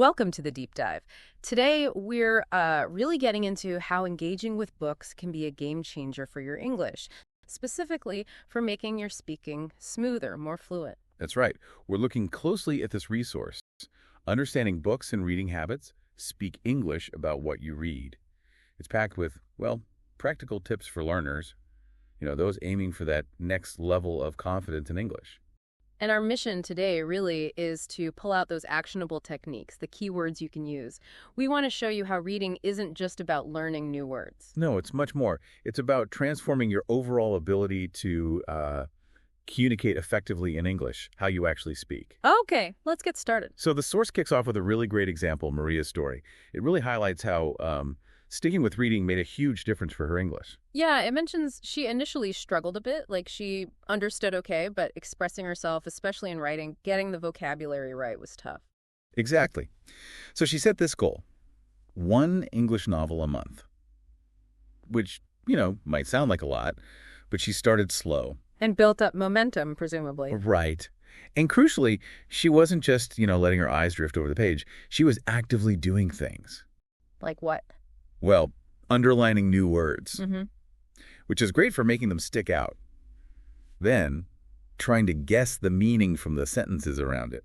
Welcome to the deep dive. Today, we're really getting into how engaging with books can be a game changer for your English, specifically for making your speaking smoother, more fluent. That's right. We're looking closely at this resource. Understanding books and reading habits, speak English about what you read. It's packed with, well, practical tips for learners, those aiming for that next level of confidence in English. And our mission today really is to pull out those actionable techniques, the keywords you can use. We want to show you how reading isn't just about learning new words. No, it's much more. It's about transforming your overall ability to communicate effectively in English, how you actually speak. Okay, let's get started. So the source kicks off with a really great example, Maria's story. It really highlights how sticking with reading made a huge difference for her English. Yeah, it mentions she initially struggled a bit, like she understood okay, but expressing herself, especially in writing, getting the vocabulary right was tough. Exactly. So she set this goal, one English novel a month, which, might sound like a lot, but she started slow. And built up momentum, presumably. Right. And crucially, she wasn't just, letting her eyes drift over the page. She was actively doing things. Like what? Well, underlining new words, Mm-hmm. which is great for making them stick out. Then, trying to guess the meaning from the sentences around it.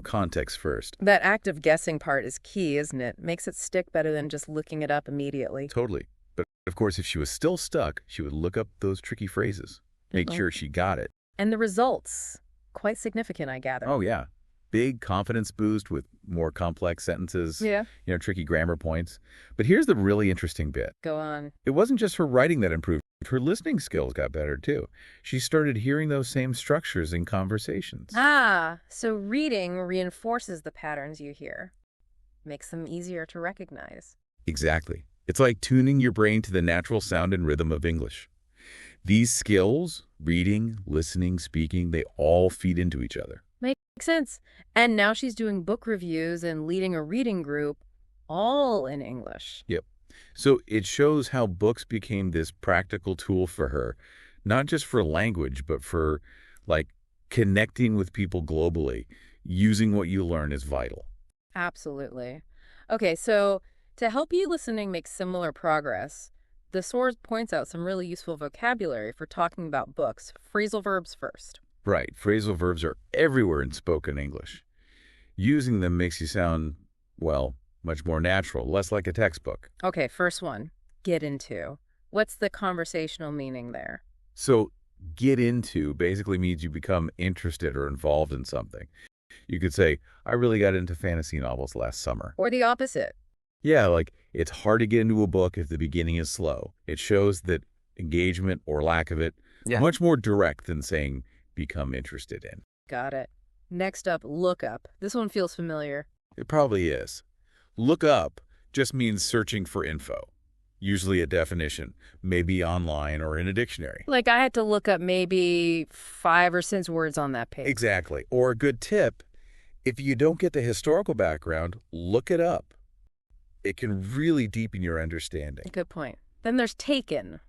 Context first. That active guessing part is key, isn't it? Makes it stick better than just looking it up immediately. Totally. But, of course, if she was still stuck, she would look up those tricky phrases, make sure she got it. And the results, quite significant, I gather. Oh, yeah. Big confidence boost with more complex sentences, Yeah. Tricky grammar points. But here's the really interesting bit. Go on. It wasn't just her writing that improved. Her listening skills got better, too. She started hearing those same structures in conversations. Ah, so reading reinforces the patterns you hear. Makes them easier to recognize. Exactly. It's like tuning your brain to the natural sound and rhythm of English. These skills, reading, listening, speaking, they all feed into each other. Makes sense. And now she's doing book reviews and leading a reading group, all in English. Yep. So it shows how books became this practical tool for her, not just for language, but for, connecting with people globally. Using what you learn is vital. Absolutely. Okay, so to help you listening make similar progress, the source points out some really useful vocabulary for talking about books. Phrasal verbs first. Right. Phrasal verbs are everywhere in spoken English. Using them makes you sound, much more natural, less like a textbook. Okay, first one, get into. What's the conversational meaning there? So get into basically means you become interested or involved in something. You could say, I really got into fantasy novels last summer. Or the opposite. Yeah, it's hard to get into a book if the beginning is slow. It shows that engagement or lack of it, much more direct than saying become interested in. Got it. Next up, look up. This one feels familiar. It probably is. Look up just means searching for info, usually a definition, maybe online or in a dictionary. Like I had to look up maybe 5 or 6 words on that page. Exactly. Or a good tip, if you don't get the historical background, look it up. It can really deepen your understanding. Good point. Then there's taken.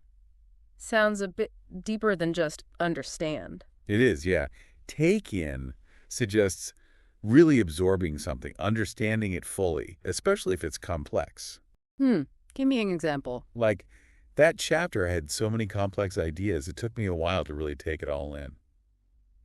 Sounds a bit deeper than just understand. It is, yeah. Take in suggests really absorbing something, understanding it fully, especially if it's complex. Give me an example. Like, that chapter had so many complex ideas, it took me a while to really take it all in.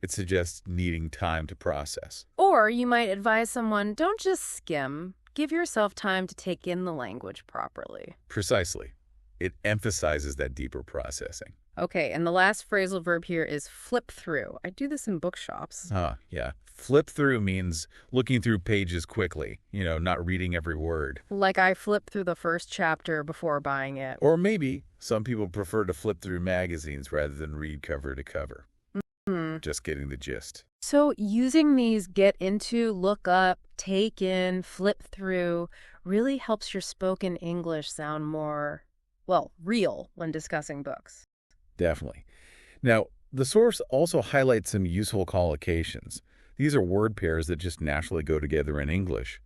It suggests needing time to process. Or you might advise someone, don't just skim. Give yourself time to take in the language properly. Precisely. It emphasizes that deeper processing. Okay, and the last phrasal verb here is flip through. I do this in bookshops. Yeah. Flip through means looking through pages quickly, not reading every word. Like I flip through the first chapter before buying it. Or maybe some people prefer to flip through magazines rather than read cover to cover. Just getting the gist. So using these get into, look up, take in, flip through really helps your spoken English sound more, real when discussing books. Definitely. Now, the source also highlights some useful collocations. These are word pairs that just naturally go together in English.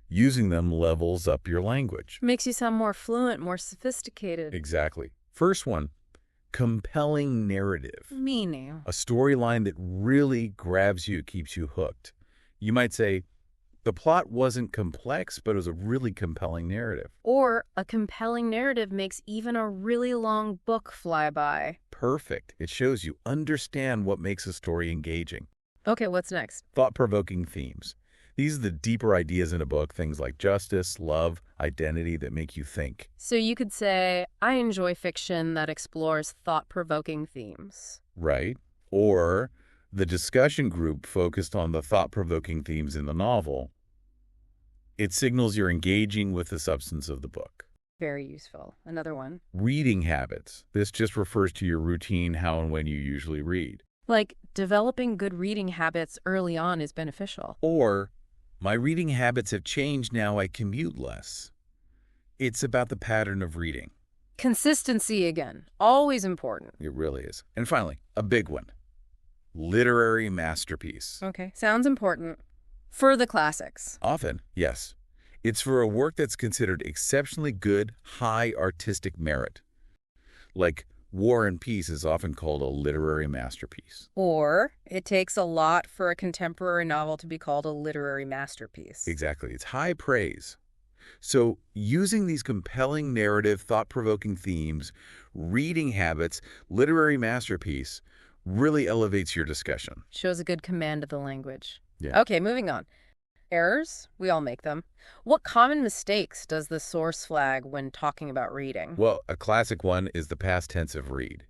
Using them levels up your language. Makes you sound more fluent, more sophisticated. Exactly. First one, compelling narrative. Meaning. A storyline that really grabs you, keeps you hooked. You might say, The plot wasn't complex, but it was a really compelling narrative. Or a compelling narrative makes even a really long book fly by. Perfect. It shows you understand what makes a story engaging. Okay, what's next? Thought-provoking themes. These are the deeper ideas in a book, things like justice, love, identity that make you think. So you could say, I enjoy fiction that explores thought-provoking themes. Right? Or the discussion group focused on the thought-provoking themes in the novel. It signals you're engaging with the substance of the book. Very useful. Another one. Reading habits. This just refers to your routine, how and when you usually read. Like, developing good reading habits early on is beneficial. Or, my reading habits have changed now I commute less. It's about the pattern of reading. Consistency again. Always important. It really is. And finally, a big one. Literary masterpiece. Okay, sounds important. For the classics. Often, yes. It's for a work that's considered exceptionally good, high artistic merit. Like War and Peace is often called a literary masterpiece. Or it takes a lot for a contemporary novel to be called a literary masterpiece. Exactly. It's high praise. So using these compelling narrative, thought-provoking themes, reading habits, literary masterpiece really elevates your discussion. Shows a good command of the language. Yeah. Okay, moving on. Errors? We all make them. What common mistakes does the source flag when talking about reading? Well, a classic one is the past tense of read.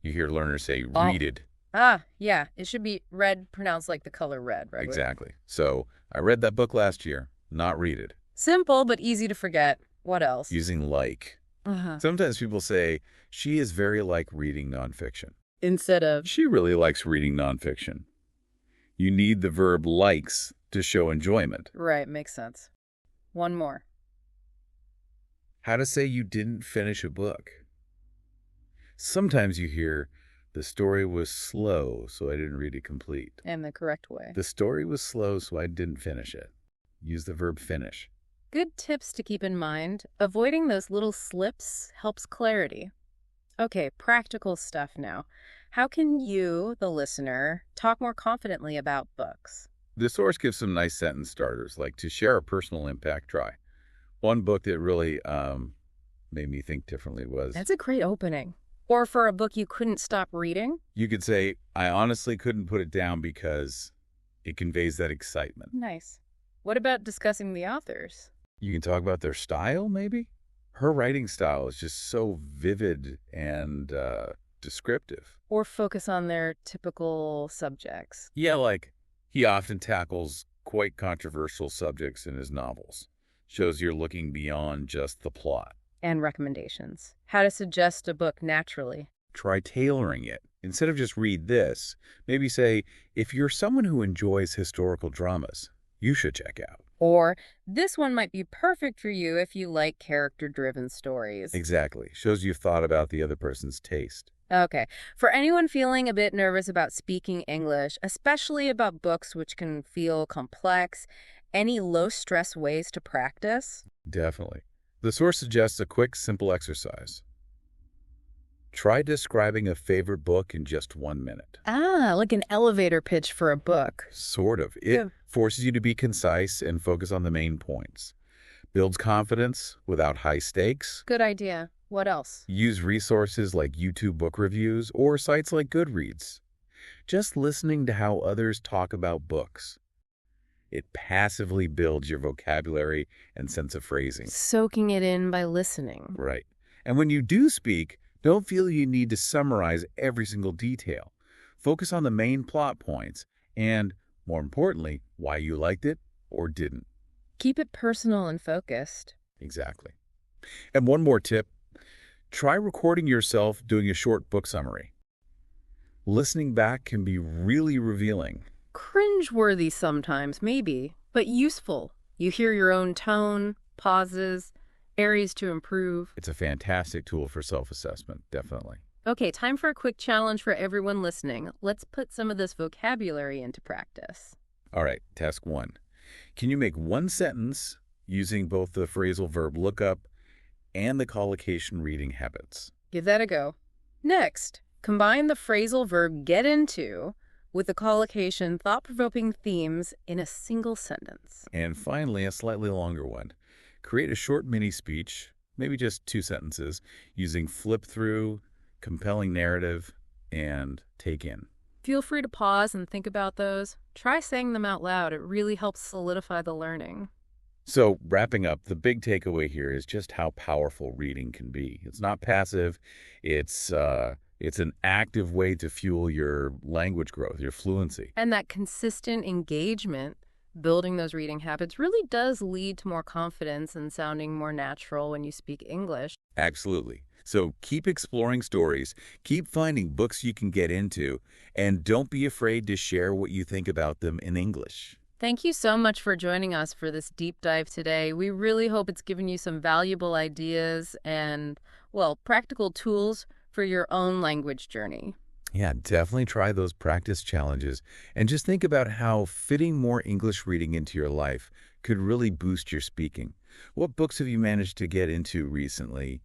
You hear learners say readed. Yeah. It should be read, pronounced like the color red, right? Exactly. So, I read that book last year, not readed. Simple, but easy to forget. What else? Using like. Sometimes people say, she is very like reading nonfiction. Instead of... She really likes reading nonfiction. You need the verb likes to show enjoyment. Right, makes sense. One more. How to say you didn't finish a book. Sometimes you hear, the story was slow, so I didn't read it complete. And the correct way. The story was slow, so I didn't finish it. Use the verb finish. Good tips to keep in mind. Avoiding those little slips helps clarity. Okay, practical stuff now. How can you, the listener, talk more confidently about books? The source gives some nice sentence starters, like to share a personal impact, try. One book that really made me think differently was... That's a great opening. Or for a book you couldn't stop reading? You could say, I honestly couldn't put it down because it conveys that excitement. Nice. What about discussing the authors? You can talk about their style, maybe? Her writing style is just so vivid and descriptive. Or focus on their typical subjects. Yeah, like he often tackles quite controversial subjects in his novels. Shows you're looking beyond just the plot. And recommendations. How to suggest a book naturally. Try tailoring it. Instead of just read this, maybe say, if you're someone who enjoys historical dramas, you should check out. Or, this one might be perfect for you if you like character-driven stories. Exactly. Shows you've thought about the other person's taste. Okay. For anyone feeling a bit nervous about speaking English, especially about books which can feel complex, any low-stress ways to practice? Definitely. The source suggests a quick, simple exercise. Try describing a favorite book in just 1 minute. Like an elevator pitch for a book. Sort of. It forces you to be concise and focus on the main points. Builds confidence without high stakes. Good idea. What else? Use resources like YouTube book reviews or sites like Goodreads. Just listening to how others talk about books. It passively builds your vocabulary and sense of phrasing. Soaking it in by listening. Right. And when you do speak, don't feel you need to summarize every single detail. Focus on the main plot points and, more importantly, why you liked it or didn't. Keep it personal and focused. Exactly. And one more tip. Try recording yourself doing a short book summary. Listening back can be really revealing. Cringeworthy sometimes, maybe, but useful. You hear your own tone, pauses, areas to improve. It's a fantastic tool for self-assessment, definitely. Okay, time for a quick challenge for everyone listening. Let's put some of this vocabulary into practice. All right, task 1. Can you make one sentence using both the phrasal verb lookup and the collocation reading habits? Give that a go. Next, combine the phrasal verb get into with the collocation, thought-provoking themes in a single sentence. And finally, a slightly longer one. Create a short mini speech, maybe just 2 sentences, using flip-through, compelling narrative, and take in. Feel free to pause and think about those. Try saying them out loud. It really helps solidify the learning. So, wrapping up, the big takeaway here is just how powerful reading can be. It's not passive. It's an active way to fuel your language growth, your fluency. And that consistent engagement, building those reading habits, really does lead to more confidence and sounding more natural when you speak English. Absolutely. So keep exploring stories, keep finding books you can get into, and don't be afraid to share what you think about them in English. Thank you so much for joining us for this deep dive today. We really hope it's given you some valuable ideas and, well, practical tools for your own language journey. Yeah, definitely try those practice challenges and just think about how fitting more English reading into your life could really boost your speaking. What books have you managed to get into recently?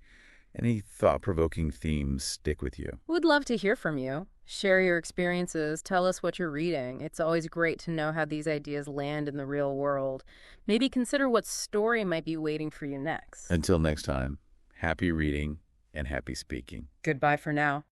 Any thought-provoking themes stick with you? We'd love to hear from you. Share your experiences. Tell us what you're reading. It's always great to know how these ideas land in the real world. Maybe consider what story might be waiting for you next. Until next time, happy reading and happy speaking. Goodbye for now.